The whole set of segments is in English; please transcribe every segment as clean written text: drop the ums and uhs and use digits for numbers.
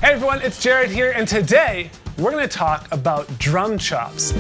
Hey everyone, it's Jared here, and today we're going to talk about drum chops.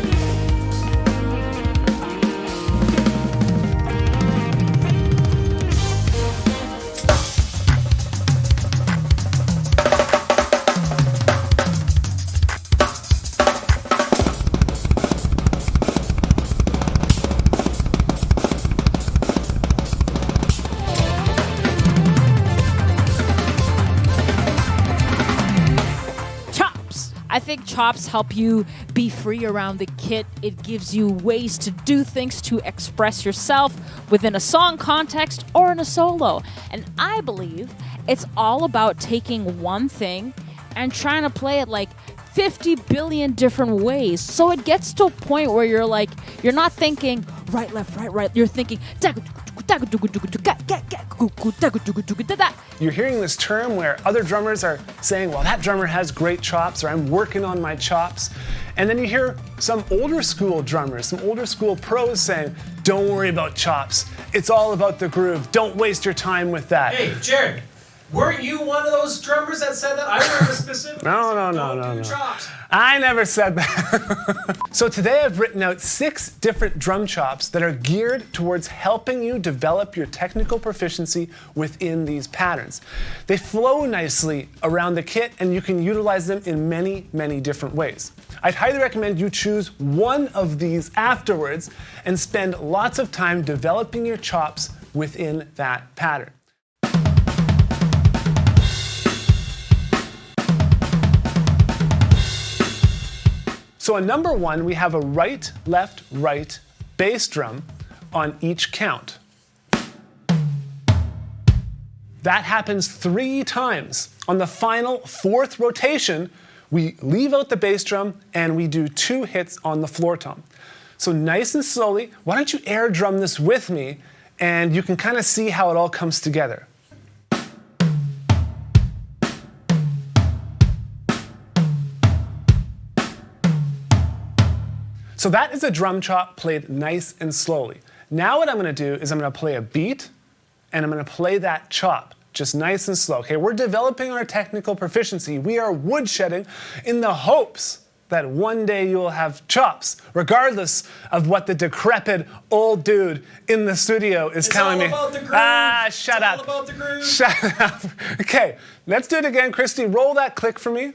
I think chops help you be free around the kit. It gives you ways to do things, to express yourself within a song context or in a solo. And I believe it's all about taking one thing and trying to play it like 50 billion different ways. So it gets to a point where you're like, you're not thinking right, left, right, right. You're thinking You're hearing this term where other drummers are saying, well, that drummer has great chops, or I'm working on my chops. And then you hear some older school drummers, some older school pros saying, don't worry about chops. It's all about the groove. Don't waste your time with that. Hey, Jared, weren't you one of those drummers that said that? I remember specifically. No. Chops. I never said that. So today I've written out 6 different drum chops that are geared towards helping you develop your technical proficiency within these patterns. They flow nicely around the kit and you can utilize them in many, many different ways. I'd highly recommend you choose one of these afterwards and spend lots of time developing your chops within that pattern. So on number 1, we have a right, left, right bass drum on each count. That happens 3 times. On the final 4th rotation, we leave out the bass drum and we do 2 hits on the floor tom. So nice and slowly, why don't you air drum this with me and you can kind of see how it all comes together. So that is a drum chop played nice and slowly. Now what I'm going to do is I'm going to play a beat and I'm going to play that chop just nice and slow. Okay, we're developing our technical proficiency. We are woodshedding in the hopes that one day you will have chops, regardless of what the decrepit old dude in the studio is telling me. It's all about the groove. Shut up. It's all about the groove. Shut up. Okay, let's do it again. Christy, roll that click for me.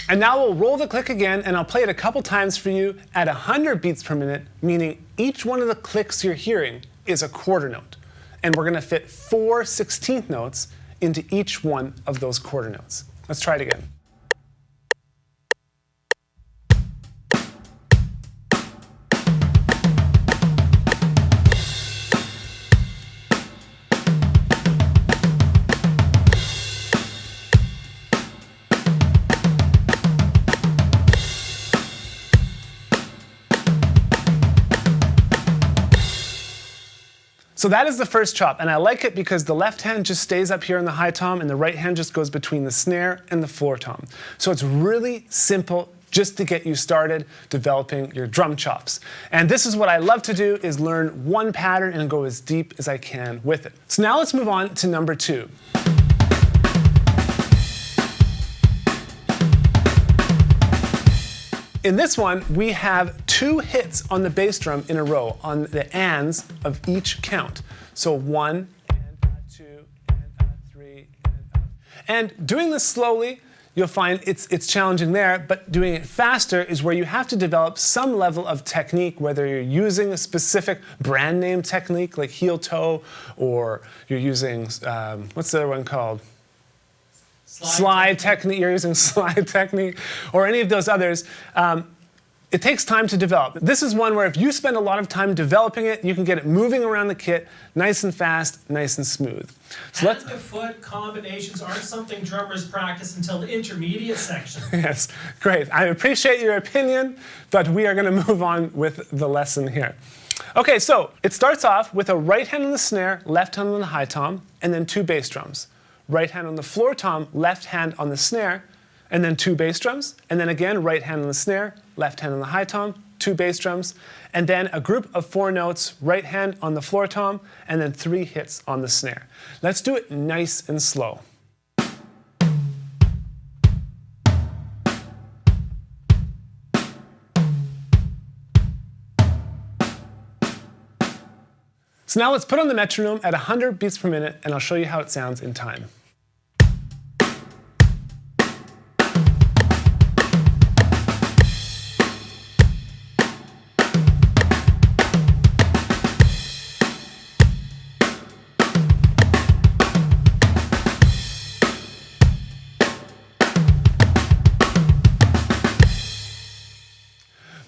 And now we'll roll the click again, and I'll play it a couple times for you at 100 beats per minute, meaning each one of the clicks you're hearing is a quarter note. And we're going to fit 4 16th notes into each one of those quarter notes. Let's try it again. So that is the first chop, and I like it because the left hand just stays up here in the high tom and the right hand just goes between the snare and the floor tom. So it's really simple just to get you started developing your drum chops. And this is what I love to do, is learn one pattern and go as deep as I can with it. So now let's move on to number 2. In this one, we have 2 hits on the bass drum in a row on the ands of each count. So 1, and 2, and 3, and doing this slowly, you'll find it's challenging there, but doing it faster is where you have to develop some level of technique, whether you're using a specific brand name technique like heel toe, or you're using, what's the other one called? Slide technique, you're using slide technique, or any of those others. it takes time to develop. This is one where if you spend a lot of time developing it, you can get it moving around the kit nice and fast, nice and smooth. So Hand to foot combinations aren't something drummers practice until the intermediate section. Yes, great. I appreciate your opinion, but we are going to move on with the lesson here. Okay, so it starts off with a right hand on the snare, left hand on the high tom, and then 2 bass drums. Right hand on the floor tom, left hand on the snare, and then 2 bass drums, and then again right hand on the snare, left hand on the high tom, 2 bass drums, and then a group of 4 notes, right hand on the floor tom, and then 3 hits on the snare. Let's do it nice and slow. So now let's put on the metronome at 100 beats per minute, and I'll show you how it sounds in time.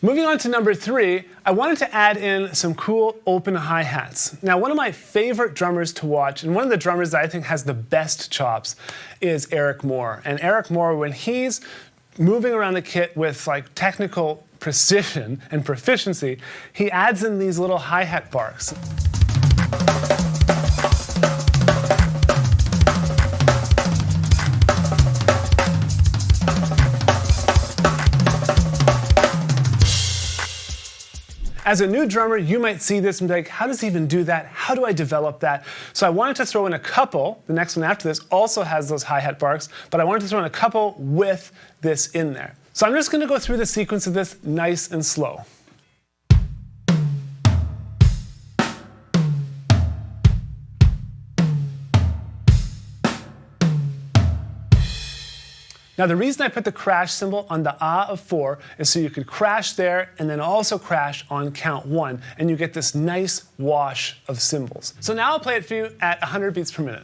Moving on to number 3, I wanted to add in some cool open hi-hats. Now, one of my favorite drummers to watch, and one of the drummers that I think has the best chops, is Eric Moore. And Eric Moore, when he's moving around the kit with like technical precision and proficiency, he adds in these little hi-hat barks. As a new drummer, you might see this and be like, how does he even do that? How do I develop that? So I wanted to throw in a couple. The next one after this also has those hi-hat barks, but I wanted to throw in a couple with this in there. So I'm just going to go through the sequence of this nice and slow. Now the reason I put the crash symbol on the ah of 4 is so you could crash there and then also crash on count 1, and you get this nice wash of cymbals. So now I'll play it for you at 100 beats per minute.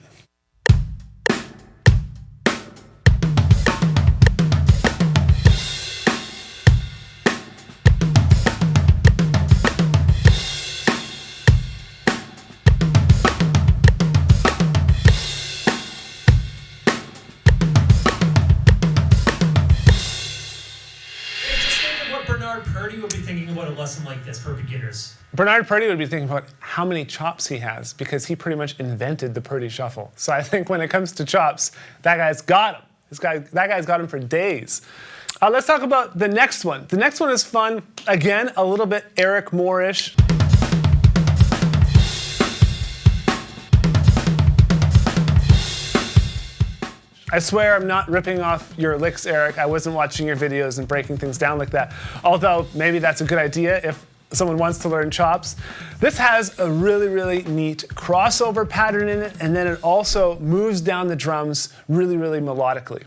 Would be thinking about a lesson like this for beginners. Bernard Purdie would be thinking about how many chops he has, because he pretty much invented the Purdie shuffle. So I think when it comes to chops, that guy's got him. That guy's got him for days. Let's talk about the next one. The next one is fun. Again, a little bit Eric Moore-ish. I swear I'm not ripping off your licks, Eric. I wasn't watching your videos and breaking things down like that. Although, maybe that's a good idea if someone wants to learn chops. This has a really, really neat crossover pattern in it, and then it also moves down the drums really, really melodically.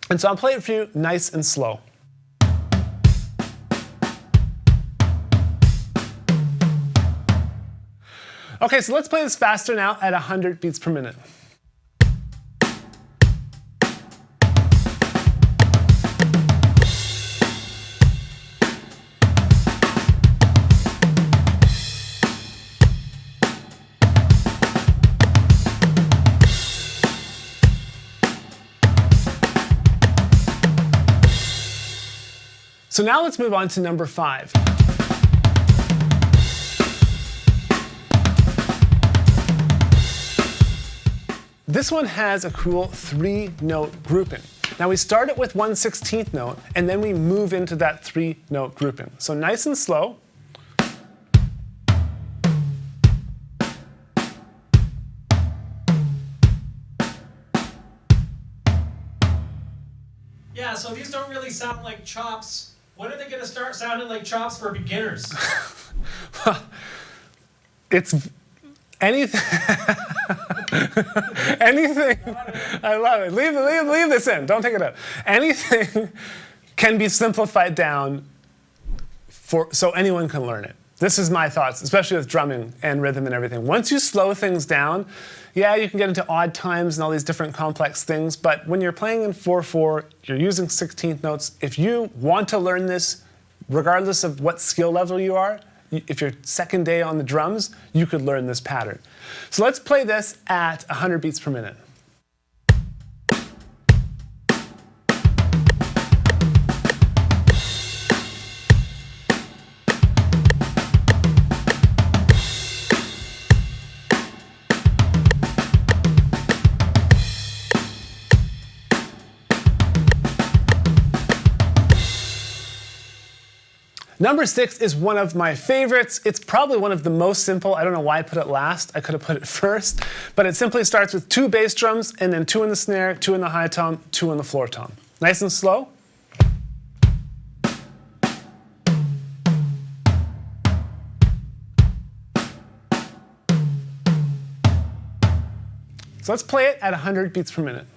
And so I'll play it for you nice and slow. Okay, so let's play this faster now at 100 beats per minute. So now let's move on to number 5. This one has a cool 3-note grouping. Now we start it with 1/16th note, and then we move into that 3-note grouping. So nice and slow. Yeah, so these don't really sound like chops. When are they going to start sounding like chops for beginners? It's anything. Anything. I love it. Leave this in. Don't take it out. Anything can be simplified down so anyone can learn it. This is my thoughts, especially with drumming and rhythm and everything. Once you slow things down, yeah, you can get into odd times and all these different complex things, but when you're playing in 4/4, you're using 16th notes. If you want to learn this, regardless of what skill level you are, if you're second day on the drums, you could learn this pattern. So let's play this at 100 beats per minute. Number 6 is one of my favorites. It's probably one of the most simple. I don't know why I put it last. I could have put it first. But it simply starts with 2 bass drums and then 2 in the snare, 2 in the high tom, 2 in the floor tom. Nice and slow. So let's play it at 100 beats per minute.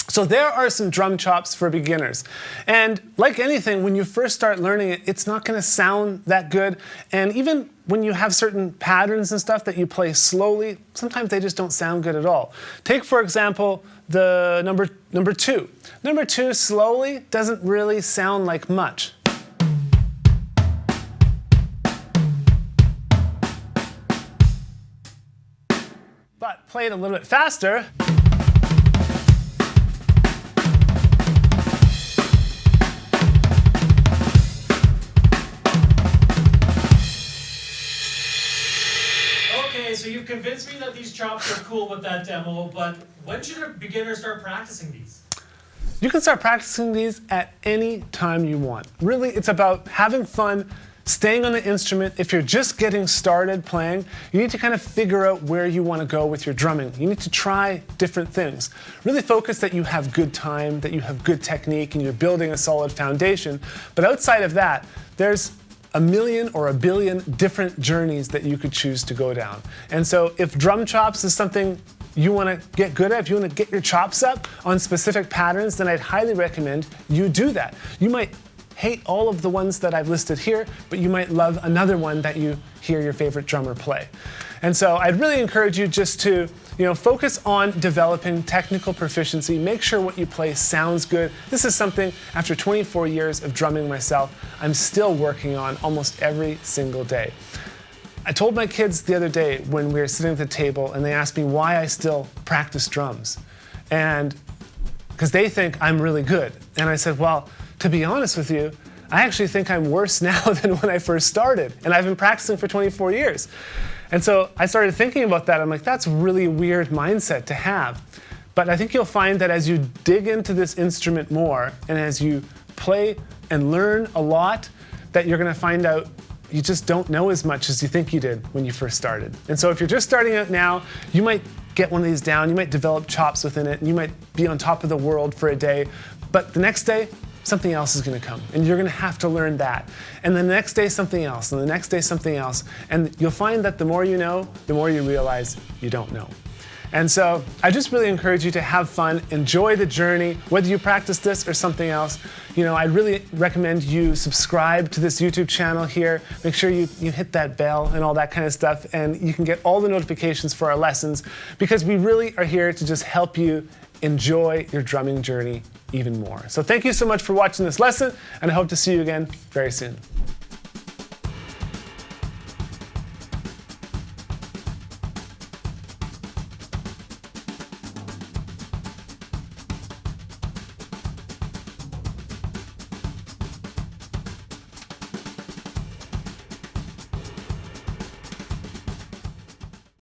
So there are some drum chops for beginners. And like anything, when you first start learning it, it's not going to sound that good. And even when you have certain patterns and stuff that you play slowly, sometimes they just don't sound good at all. Take, for example, the number 2. Number 2 slowly doesn't really sound like much. But play it a little bit faster. Okay, so you've convinced me that these chops are cool with that demo, but when should a beginner start practicing these? You can start practicing these at any time you want. Really, it's about having fun, staying on the instrument. If you're just getting started playing, you need to kind of figure out where you want to go with your drumming. You need to try different things. Really focus that you have good time, that you have good technique, and you're building a solid foundation. But outside of that, there's a million or a billion different journeys that you could choose to go down. And so if drum chops is something you want to get good at, if you want to get your chops up on specific patterns, then I'd highly recommend you do that. You might hate all of the ones that I've listed here, but you might love another one that you hear your favorite drummer play. And so I'd really encourage you just to focus on developing technical proficiency. Make sure what you play sounds good. This is something, after 24 years of drumming myself, I'm still working on almost every single day. I told my kids the other day when we were sitting at the table and they asked me why I still practice drums. And because they think I'm really good. And I said, well, to be honest with you, I actually think I'm worse now than when I first started. And I've been practicing for 24 years. And so I started thinking about that. I'm like, that's a really weird mindset to have. But I think you'll find that as you dig into this instrument more and as you play and learn a lot, that you're going to find out you just don't know as much as you think you did when you first started. And so if you're just starting out now, you might get one of these down, you might develop chops within it, and you might be on top of the world for a day. But the next day, something else is going to come, and you're going to have to learn that. And the next day, something else, and the next day, something else. And you'll find that the more you know, the more you realize you don't know. And so I just really encourage you to have fun, enjoy the journey, whether you practice this or something else. I'd really recommend you subscribe to this YouTube channel here. Make sure you hit that bell and all that kind of stuff, and you can get all the notifications for our lessons, because we really are here to just help you enjoy your drumming journey even more. So thank you so much for watching this lesson, and I hope to see you again very soon.